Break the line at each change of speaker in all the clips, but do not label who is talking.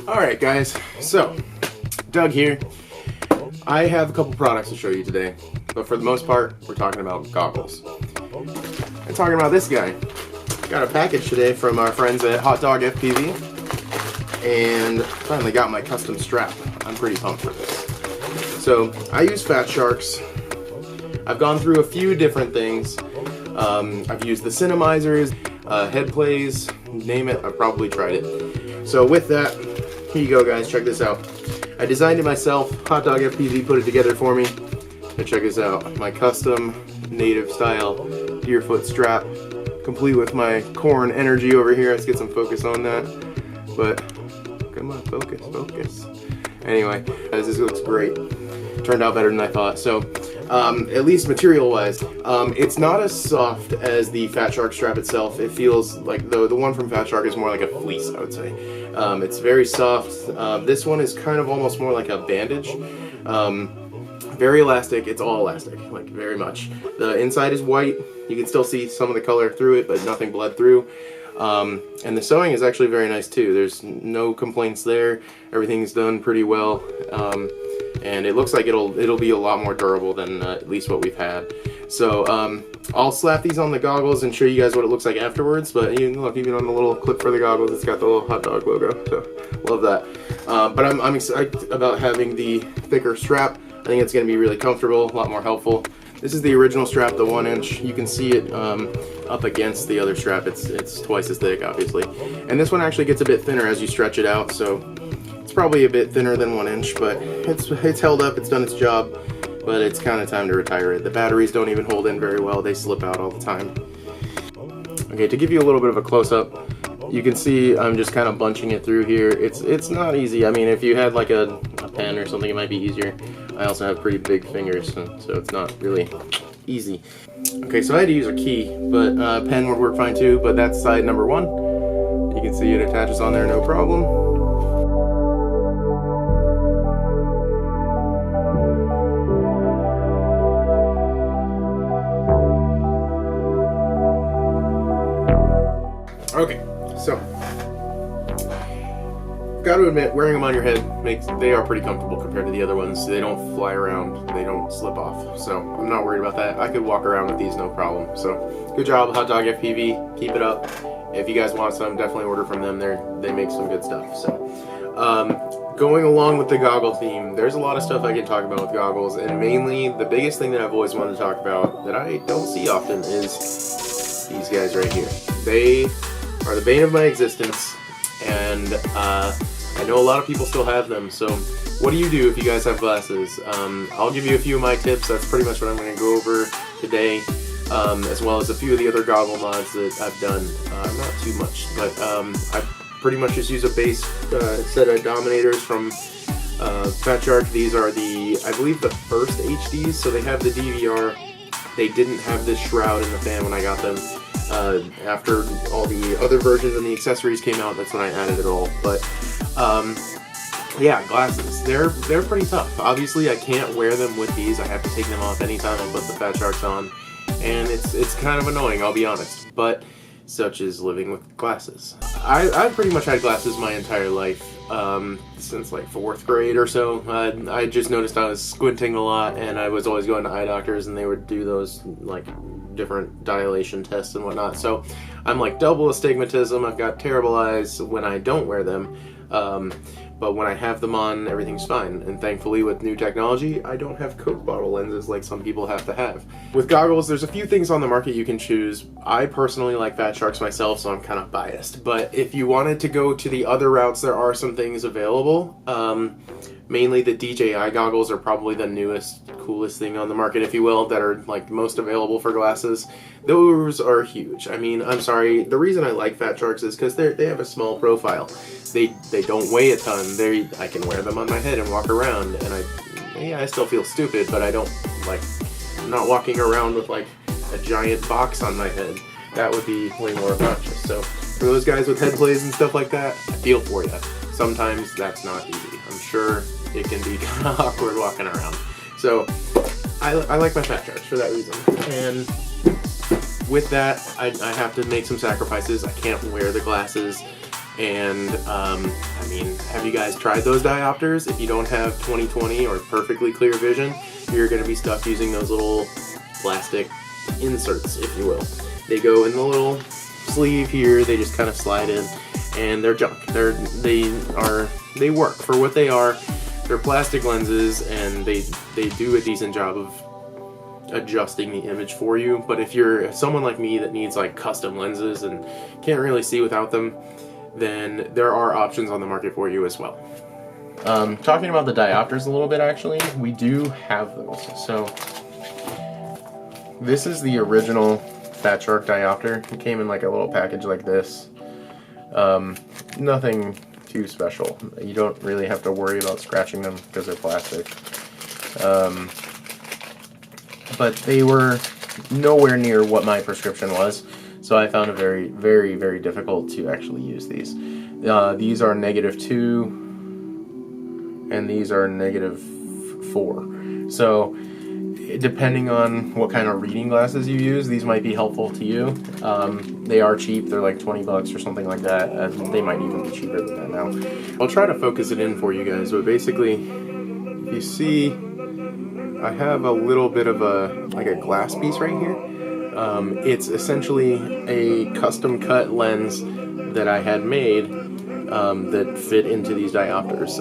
Alright guys, so Doug here. I have a couple products to show you today, but for the most part we're talking about goggles. I'm talking about this guy. Got a package today from our friends at Hot Dog FPV and finally got my custom strap. I'm pretty pumped for this. So I use Fat Sharks. I've gone through a few different things. I've used the Cinemizers, head plays, name it, I've probably tried it. So with that, here you go guys, check this out. I designed it myself, Hot Dog FPV put it together for me. And check this out, my custom native style Deerfoot strap, complete with my corn energy over here. Let's get some focus on that. But, come on, focus. Anyway, guys, this looks great. Turned out better than I thought. So, at least material-wise, it's not as soft as the Fat Shark strap itself. It feels like the one from Fat Shark is more like a fleece, I would say. It's very soft. This one is kind of almost more like a bandage. Very elastic. It's all elastic, like very much. The inside is white. You can still see some of the color through it, but nothing bled through. And the sewing is actually very nice too. There's no complaints there. Everything's done pretty well. And it looks like it'll be a lot more durable than at least what we've had. So I'll slap these on the goggles and show you guys what it looks like afterwards. But look, even on the little clip for the goggles, it's got the little Hot Dog logo. So love that. But I'm excited about having the thicker strap. I think it's going to be really comfortable, a lot more helpful. This is the original strap, the 1 inch. You can see it up against the other strap. It's twice as thick, obviously. And this one actually gets a bit thinner as you stretch it out. So it's probably a bit thinner than 1 inch, but it's held up, it's done its job, but it's kind of time to retire it. The batteries don't even hold in very well, they slip out all the time. Okay, to give you a little bit of a close-up, you can see I'm just kind of bunching it through here. It's not easy. I mean, if you had like a pen or something, it might be easier. I also have pretty big fingers, so it's not really easy. Okay, so I had to use a key, but a pen would work fine too, but that's side number 1. You can see it attaches on there, no problem. Okay, so got to admit, wearing them on your head they are pretty comfortable compared to the other ones. They don't fly around, they don't slip off, so I'm not worried about that. I could walk around with these no problem. So good job, Hot Dog FPV. Keep it up. If you guys want some, definitely order from them. They make some good stuff. So going along with the goggle theme, there's a lot of stuff I can talk about with goggles, and mainly the biggest thing that I've always wanted to talk about that I don't see often is these guys right here. They are the bane of my existence, and I know a lot of people still have them. So what do you do if you guys have glasses? I'll give you a few of my tips. That's pretty much what I'm going to go over today, as well as a few of the other goggle mods that I've done. Not too much, but I pretty much just use a base set of Dominators from Fat Shark. These are I believe the first HDs, so they have the DVR. They didn't have this shroud in the fan when I got them. After all the other versions and the accessories came out, that's when I added it all. But yeah, glasses. They're pretty tough. Obviously, I can't wear them with these. I have to take them off anytime I put the Fat Sharks on, and it's kind of annoying, I'll be honest. But such is living with glasses. I've pretty much had glasses my entire life, since like 4th grade or so. I just noticed I was squinting a lot, and I was always going to eye doctors, and they would do those like different dilation tests and whatnot. So I'm like double astigmatism. I've got terrible eyes when I don't wear them, but when I have them on, everything's fine. And thankfully, with new technology, I don't have Coke bottle lenses like some people have to have. With goggles, there's a few things on the market you can choose. I personally like Fat Sharks myself, so I'm kind of biased. But if you wanted to go to the other routes, there are some things available. Mainly the DJI goggles are probably the newest, coolest thing on the market, if you will, that are like most available for glasses. Those are huge. I mean, I'm sorry, the reason I like Fat Sharks is because they have a small profile. They don't weigh a ton. I can wear them on my head and walk around, and I still feel stupid, but I don't I'm not walking around with like a giant box on my head. That would be way more obnoxious. So for those guys with head plays and stuff like that, I feel for you. Sometimes that's not easy. I'm sure it can be kind of awkward walking around. So I like my Fat Sharks for that reason. And with that, I have to make some sacrifices. I can't wear the glasses And I mean, have you guys tried those diopters? If you don't have 20/20 or perfectly clear vision, you're going to be stuck using those little plastic inserts, if you will. They go in the little sleeve here, they just kind of slide in, and they're junk. They work for what they are. They're plastic lenses, and they do a decent job of adjusting the image for you. But if you're someone like me that needs like custom lenses and can't really see without them, then there are options on the market for you as well. Talking about the diopters a little bit, actually, we do have those. So this is the original Fat Shark diopter. It came in like a little package like this. Nothing too special. You don't really have to worry about scratching them because they're plastic. But they were nowhere near what my prescription was, so I found it very, very, very difficult to actually use these. These are -2, and these are -4. So depending on what kind of reading glasses you use, these might be helpful to you. They are cheap. They're like 20 bucks or something like that. They might even be cheaper than that now. I'll try to focus it in for you guys, but basically, if you see, I have a little bit of a glass piece right here. It's essentially a custom cut lens that I had made that fit into these diopters.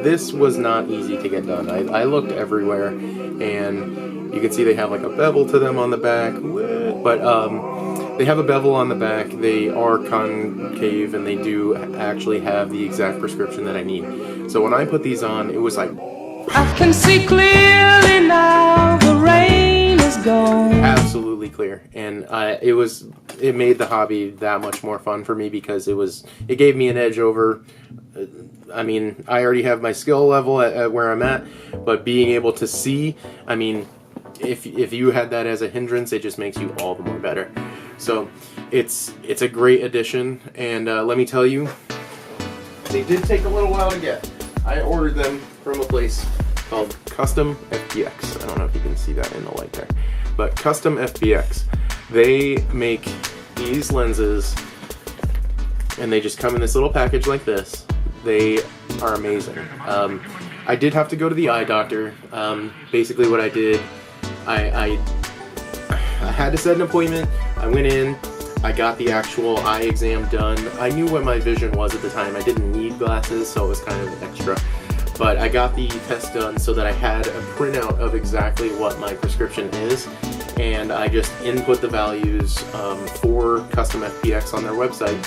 This was not easy to get done. I looked everywhere, and you can see they have like a bevel to them on the back, but they have a bevel on the back. They are concave, and they do actually have the exact prescription that I need. So when I put these on, it was like,
I can see clearly now, the rain is gone.
Absolutely clear, and it made the hobby that much more fun for me because it gave me an edge over. I mean, I already have my skill level at where I'm at, but being able to see, I mean, if you had that as a hindrance, it just makes you all the more better. So it's a great addition, and let me tell you, they did take a little while to get. I ordered them from a place called Custom FPX. I don't know if you can see that in the light there, but Custom FPX. They make these lenses, and they just come in this little package like this. They are amazing. I did have to go to the eye doctor. Basically what I did, I had to set an appointment. I went in, I got the actual eye exam done. I knew what my vision was at the time. I didn't need glasses, so it was kind of extra. But I got the test done so that I had a printout of exactly what my prescription is, and I just input the values for Custom FPX on their website.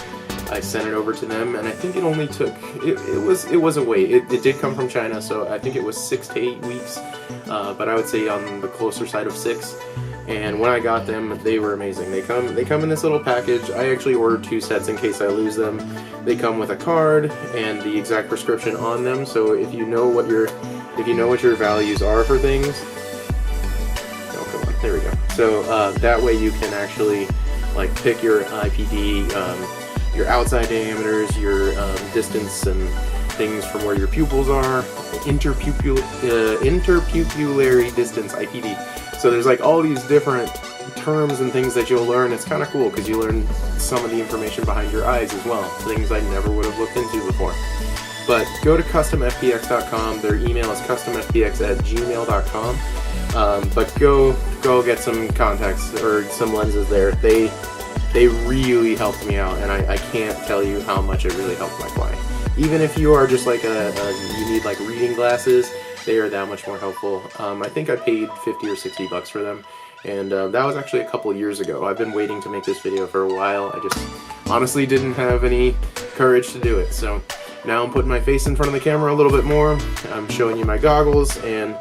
I sent it over to them, and I think it only took, it was a wait. It did come from China, so I think it was 6 to 8 weeks, but I would say on the closer side of 6. And when I got them, they were amazing. They come in this little package. I actually ordered 2 sets in case I lose them. They come with a card and the exact prescription on them, so if you know what your values are for things, oh come on, there we go. So that way you can actually like pick your IPD, your outside diameters, your distance and things from where your pupils are, interpupillary distance, IPD. So there's like all these different terms and things that you'll learn. It's kind of cool because you learn some of the information behind your eyes as well, things I never would have looked into before. But go to customfpx.com. Their email is customfpx@gmail.com. But go get some contacts or some lenses there. They really helped me out, and I can't tell you how much it really helped my client. Even if you are just like you need like reading glasses, they are that much more helpful. I think I paid 50 or 60 bucks for them, and that was actually a couple years ago. I've been waiting to make this video for a while. I just honestly didn't have any courage to do it. So now I'm putting my face in front of the camera a little bit more. I'm showing you my goggles, and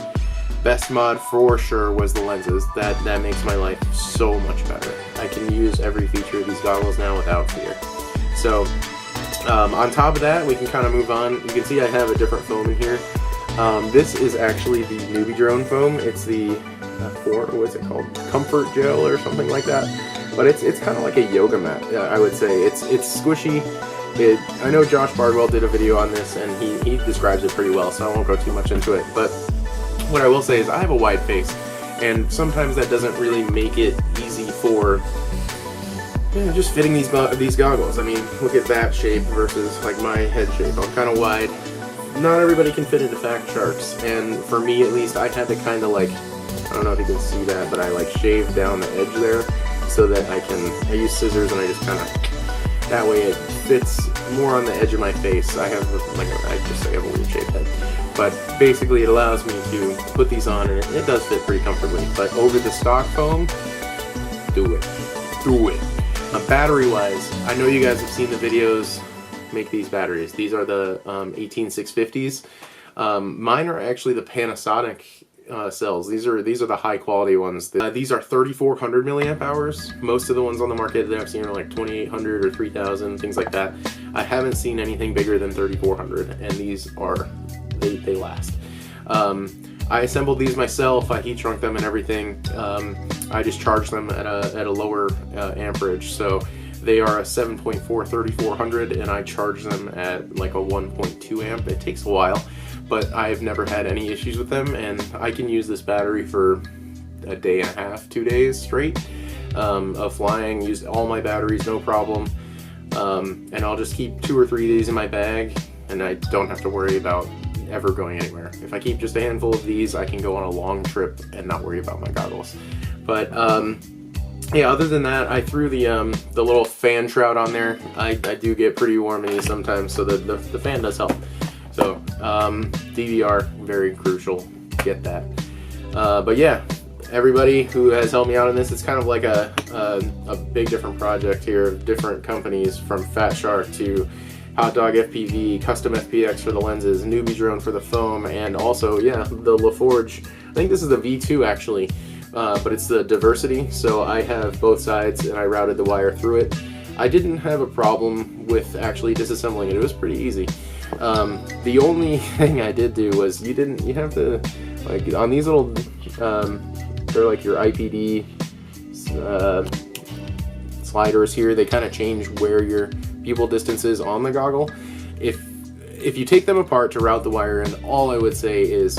best mod for sure was the lenses. That makes my life so much better. I can use every feature of these goggles now without fear. So on top of that, we can kind of move on. You can see I have a different foam in here. This is actually the Newbie Drone foam. It's the what's it called? Comfort Gel or something like that. But it's kind of like a yoga mat, I would say. It's squishy. I know Josh Bardwell did a video on this, and he describes it pretty well, so I won't go too much into it. But what I will say is I have a wide face, and sometimes that doesn't really make it easy for yeah, just fitting these goggles. I mean, look at that shape versus like my head shape. I'm kind of wide. Not everybody can fit into Fat Sharks, and for me at least, I had to kind of like, I don't know if you can see that, but I like shaved down the edge there so that I use scissors and I just kind of, that way it fits more on the edge of my face. I have a weird shaped head. But basically it allows me to put these on and it does fit pretty comfortably. But over the stock foam, do it. Do it. Battery wise, I know you guys have seen the videos make these batteries. These are the 18650s. Mine are actually the Panasonic cells. These are the high quality ones. These are 3400 milliamp hours. Most of the ones on the market that I've seen are like 2800 or 3000, things like that. I haven't seen anything bigger than 3400, and these are, they last. I assembled these myself. I heat shrunk them and everything. I just charged them at a lower amperage. So they are a 7.4 3400, and I charge them at like a 1.2 amp. It takes a while, but I've never had any issues with them, and I can use this battery for a day and a half, 2 days straight of flying. Used all my batteries, no problem. And I'll just keep 2 or 3 of these in my bag, and I don't have to worry about ever going anywhere. If I keep just a handful of these, I can go on a long trip and not worry about my goggles. But yeah, other than that, I threw the little fan shroud on there. I do get pretty warm in these sometimes, so the fan does help. So DVR, very crucial, get that. But yeah, everybody who has helped me out on this, it's kind of like a big different project here, different companies from Fat Shark to Hot Dog FPV, Custom FPX for the lenses, Newbie Drone for the foam, and also, yeah, the LaForge. I think this is the V2 actually, but it's the Diversity, so I have both sides and I routed the wire through it. I didn't have a problem with actually disassembling it. It was pretty easy. The only thing I did do was you have to, like, on these little, they're like your IPD sliders here, they kind of change where your pupil distance is on the goggle. If you take them apart to route the wire in, all I would say is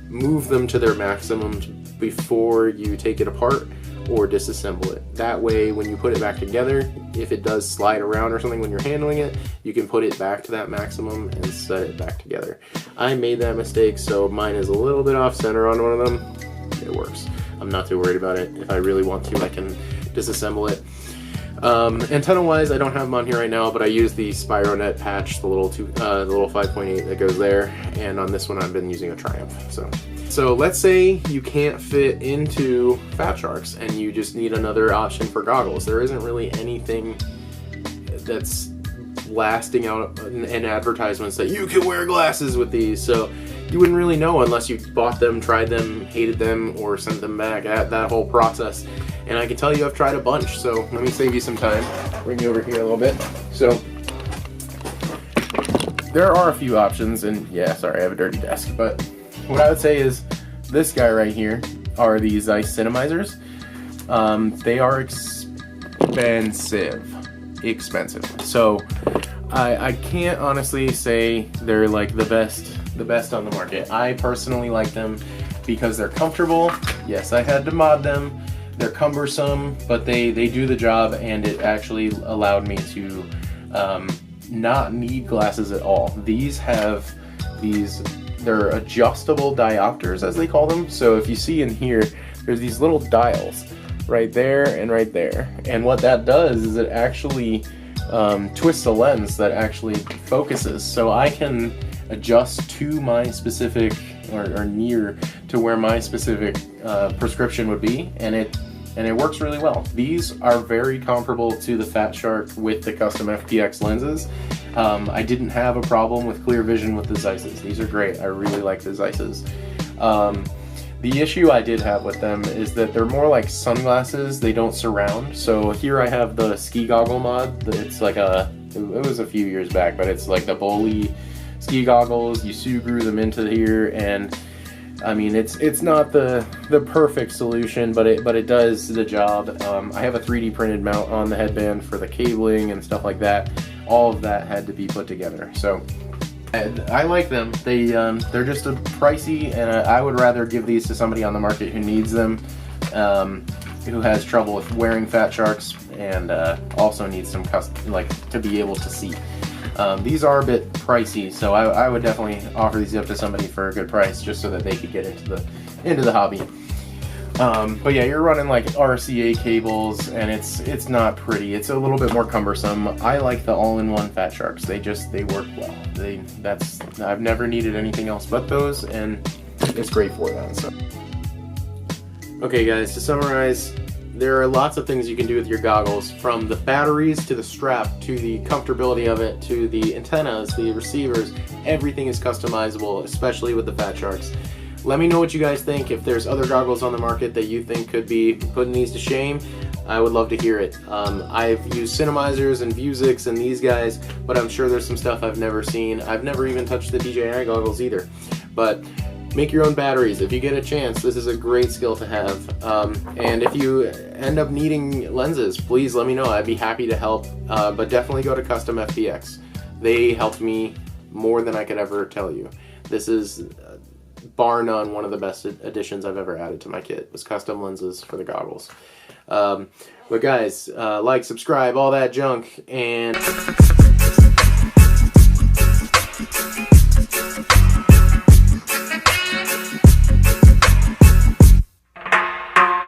move them to their maximums before you take it apart or disassemble it. That way when you put it back together, if it does slide around or something when you're handling it, you can put it back to that maximum and set it back together. I made that mistake, so mine is a little bit off center on one of them. It works. I'm not too worried about it. If I really want to, I can disassemble it. Antenna wise, I don't have them on here right now, but I use the Spironet patch, the little 5.8 that goes there, and on this one I've been using a Triumph. So let's say you can't fit into Fat Sharks and you just need another option for goggles. There isn't really anything that's lasting out in advertisements that you can wear glasses with these, so you wouldn't really know unless you bought them, tried them, hated them, or sent them back at that whole process. And I can tell you I've tried a bunch, so let me save you some time. Bring you over here a little bit. So there are a few options, and yeah, sorry, I have a dirty desk, but what I would say is this guy right here are the Zeiss Cinemizers. They are expensive. So I can't honestly say they're like the best on the market. I personally like them because they're comfortable. Yes, I had to mod them. They're cumbersome, but they do the job, and it actually allowed me to not need glasses at all. They're adjustable diopters, as they call them. So if you see in here, there's these little dials right there and right there. And what that does is it actually twists the lens that actually focuses. So I can adjust to my specific, or near to where my specific prescription would be, and it works really well. These are very comparable to the Fat Shark with the Custom FPX lenses. I didn't have a problem with clear vision with the Zeisses. These are great. I really like the Zeisses. The issue I did have with them is that they're more like sunglasses. They don't surround. So here I have the ski goggle mod. It's like it was a few years back, but it's like the Bowley ski goggles. You screw them into here, and I mean, it's not the perfect solution, but it does the job. I have a 3D printed mount on the headband for the cabling and stuff like that. All of that had to be put together. So I like them. They're just a pricey, and I would rather give these to somebody on the market who needs them. who has trouble with wearing fat sharks and also needs some to be able to see. These are a bit pricey, so I would definitely offer these up to somebody for a good price, just so that they could get into the hobby. But yeah, you're running like RCA cables, and it's not pretty. It's a little bit more cumbersome. I like the all-in-one fat sharks. They work well. I've never needed anything else but those, and it's great for that. So, okay, guys, to summarize, there are lots of things you can do with your goggles, from the batteries to the strap to the comfortability of it to the antennas, the receivers. Everything is customizable, especially with the fat sharks. Let me know what you guys think. If there's other goggles on the market that you think could be putting these to shame, I would love to hear it. I've used Cinemizers and Vuzix and these guys, but I'm sure there's some stuff I've never seen. I've never even touched the DJI goggles either. But make your own batteries. If you get a chance, this is a great skill to have. And if you end up needing lenses, please let me know. I'd be happy to help. But definitely go to Custom FPX. They helped me more than I could ever tell you. This is, bar none, one of the best additions I've ever added to my kit was custom lenses for the goggles. But guys, like, subscribe, all that junk, and